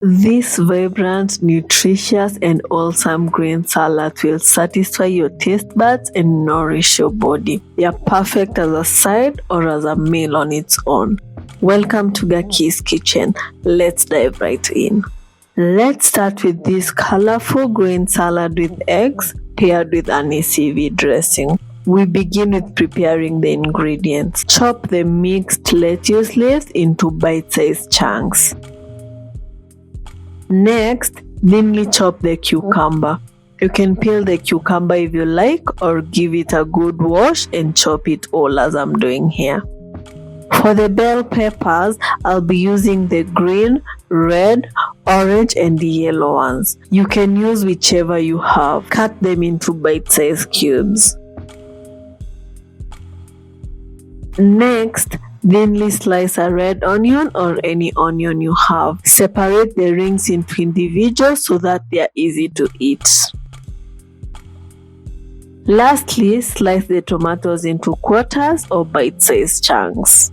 This vibrant, nutritious, and wholesome green salad will satisfy your taste buds and nourish your body. They are perfect as a side or as a meal on its own. Welcome to Gakii's kitchen. Let's dive right in. Let's start with this colorful green salad with eggs paired with an ACV dressing. We begin with preparing the ingredients. Chop the mixed lettuce leaves into bite-sized chunks. Next, thinly chop the cucumber. You can peel the cucumber if you like or give it a good wash and chop it all as I'm doing here. For the bell peppers, I'll be using the green, red, orange and the yellow ones. You can use whichever you have. Cut them into bite-sized cubes. Next, thinly slice a red onion or any onion you have. Separate the rings into individuals so that they are easy to eat. Lastly, slice the tomatoes into quarters or bite-sized chunks.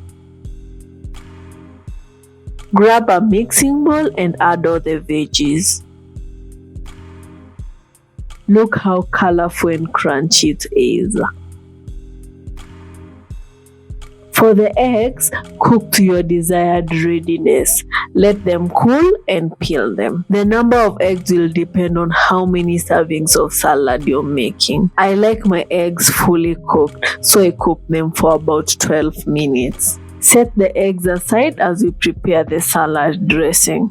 Grab a mixing bowl and add all the veggies. Look how colorful and crunchy it is. For the eggs, cook to your desired readiness. Let them cool and peel them. The number of eggs will depend on how many servings of salad you're making. I like my eggs fully cooked, so I cook them for about 12 minutes. Set the eggs aside as we prepare the salad dressing.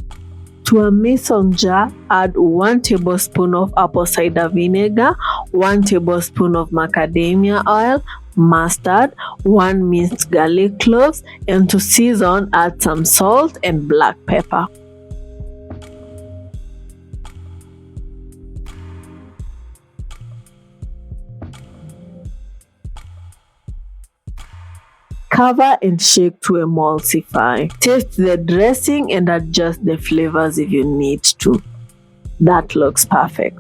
To a mason jar, add 1 tablespoon of apple cider vinegar, 1 tablespoon of macadamia oil, mustard, 1 minced garlic cloves, and to season, add some salt and black pepper. Cover and shake to emulsify. Taste the dressing and adjust the flavors if you need to. That looks perfect.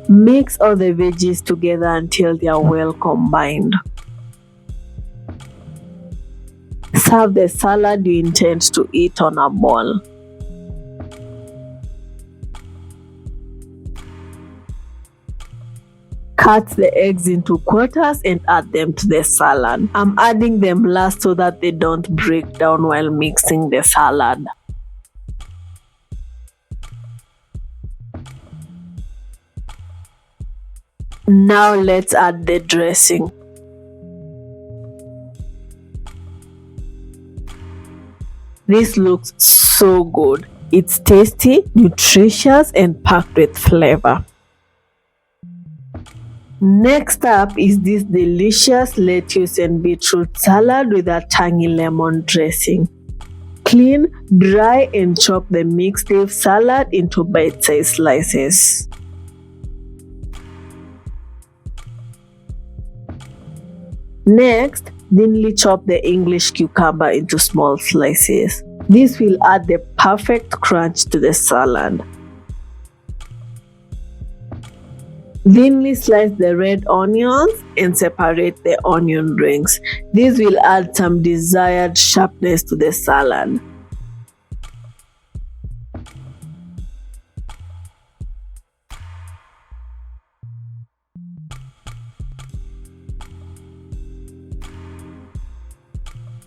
Mix all the veggies together until they are well combined. Serve the salad you intend to eat on a bowl. Cut the eggs into quarters and add them to the salad. I'm adding them last so that they don't break down while mixing the salad. Now let's add the dressing. This looks so good. It's tasty, nutritious, and packed with flavor. Next up is this delicious lettuce and beetroot salad with a tangy lemon dressing. Clean, dry, and chop the mixed leaf salad into bite-sized slices. Next, thinly chop the English cucumber into small slices. This will add the perfect crunch to the salad. Thinly slice the red onions and separate the onion rings. This will add some desired sharpness to the salad.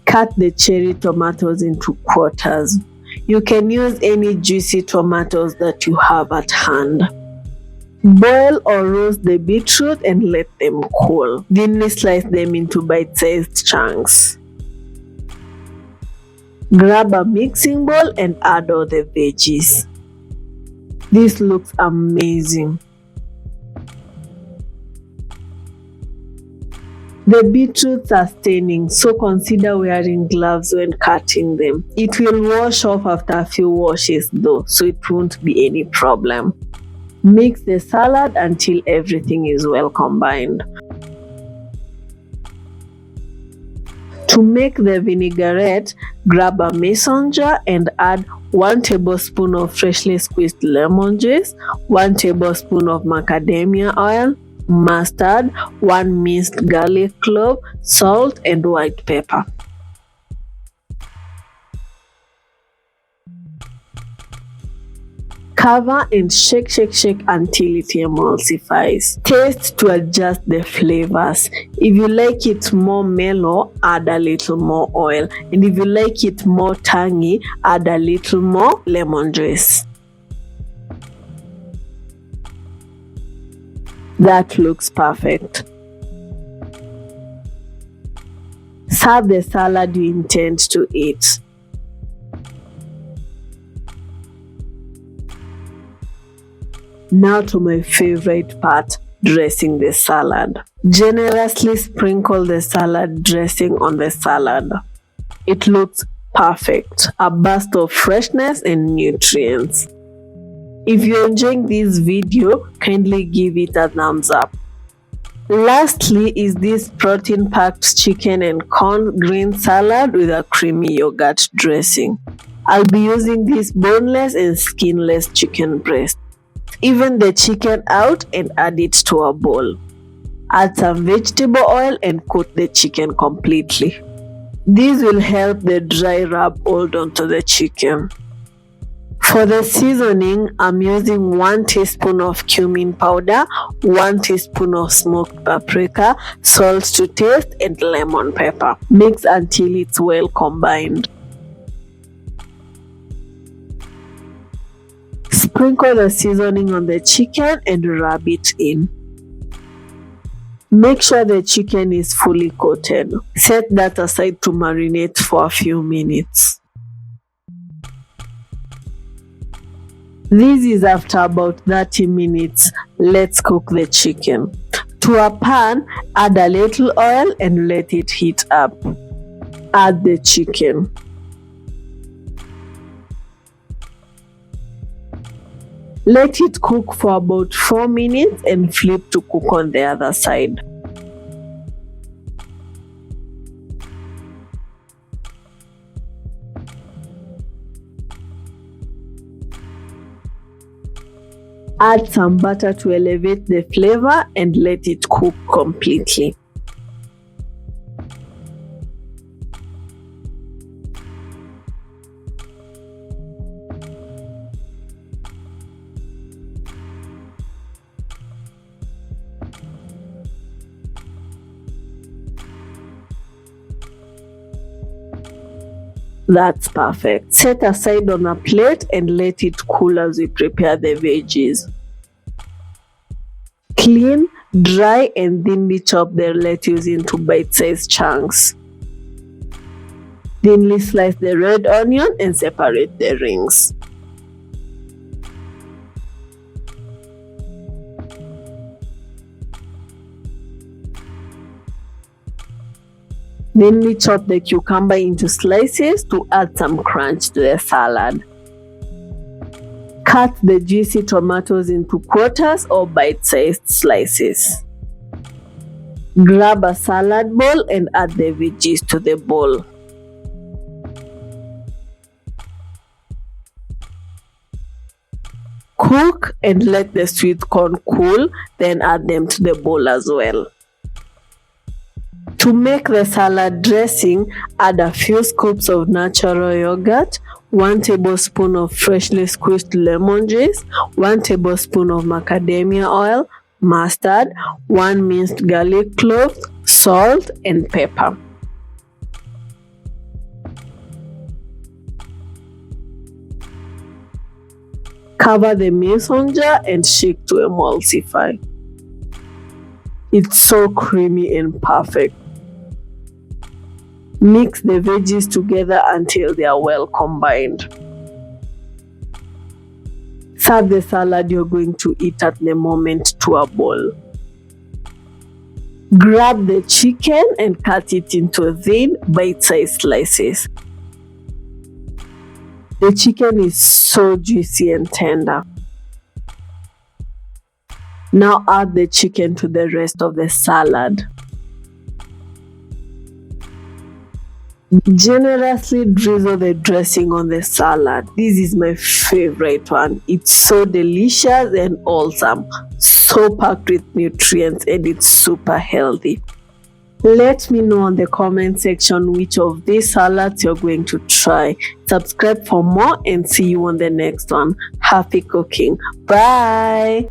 Cut the cherry tomatoes into quarters. You can use any juicy tomatoes that you have at hand. Boil or roast the beetroot and let them cool. Thinly slice them into bite-sized chunks. Grab a mixing bowl and add all the veggies. This looks amazing. The beetroots are staining, so consider wearing gloves when cutting them. It will wash off after a few washes though, so it won't be any problem. Mix the salad until everything is well combined. To make the vinaigrette, grab a mason jar and add 1 tablespoon of freshly squeezed lemon juice, 1 tablespoon of macadamia oil, mustard, 1 minced garlic clove, salt and white pepper. Cover and shake until it emulsifies. Taste to adjust the flavors. If you like it more mellow, add a little more oil. And if you like it more tangy, add a little more lemon juice. That looks perfect. Serve the salad you intend to eat. Now to my favorite part, dressing the salad. Generously sprinkle the salad dressing on the salad. It looks perfect, a burst of freshness and nutrients. If you're enjoying this video, kindly give it a thumbs up. Lastly is this protein-packed chicken and corn green salad with a creamy yogurt dressing. I'll be using this boneless and skinless chicken breast. Even the chicken out and add it to a bowl. Add some vegetable oil and coat the chicken completely. This will help the dry rub hold onto the chicken. For the seasoning, I'm using 1 teaspoon of cumin powder, 1 teaspoon of smoked paprika, salt to taste, and lemon pepper. Mix until it's well combined. Sprinkle the seasoning on the chicken and rub it in. Make sure the chicken is fully coated. Set that aside to marinate for a few minutes. This is after about 30 minutes. Let's cook the chicken. To a pan, add a little oil and let it heat up. Add the chicken. Let it cook for about 4 minutes and flip to cook on the other side. Add some butter to elevate the flavor and let it cook completely. That's perfect. Set aside on a plate and let it cool as we prepare the veggies. Clean, dry, and thinly chop the lettuce into bite-sized chunks. Thinly slice the red onion and separate the rings. Then we chop the cucumber into slices to add some crunch to the salad. Cut the juicy tomatoes into quarters or bite-sized slices. Grab a salad bowl and add the veggies to the bowl. Cook and let the sweet corn cool, then add them to the bowl as well. To make the salad dressing, add a few scoops of natural yogurt, 1 tablespoon of freshly squeezed lemon juice, 1 tablespoon of macadamia oil, mustard, 1 minced garlic clove, salt, and pepper. Cover the mason jar and shake to emulsify. It's so creamy and perfect. Mix the veggies together until they are well combined. Serve the salad you're going to eat at the moment to a bowl. Grab the chicken and cut it into thin, bite-sized slices. The chicken is so juicy and tender. Now add the chicken to the rest of the salad. Generously drizzle the dressing on the salad. This is my favorite one. It's so delicious and wholesome, so packed with nutrients, and it's super healthy. Let me know on the comment section which of these salads you're going to try. Subscribe for more and see you on the next one. Happy cooking. Bye.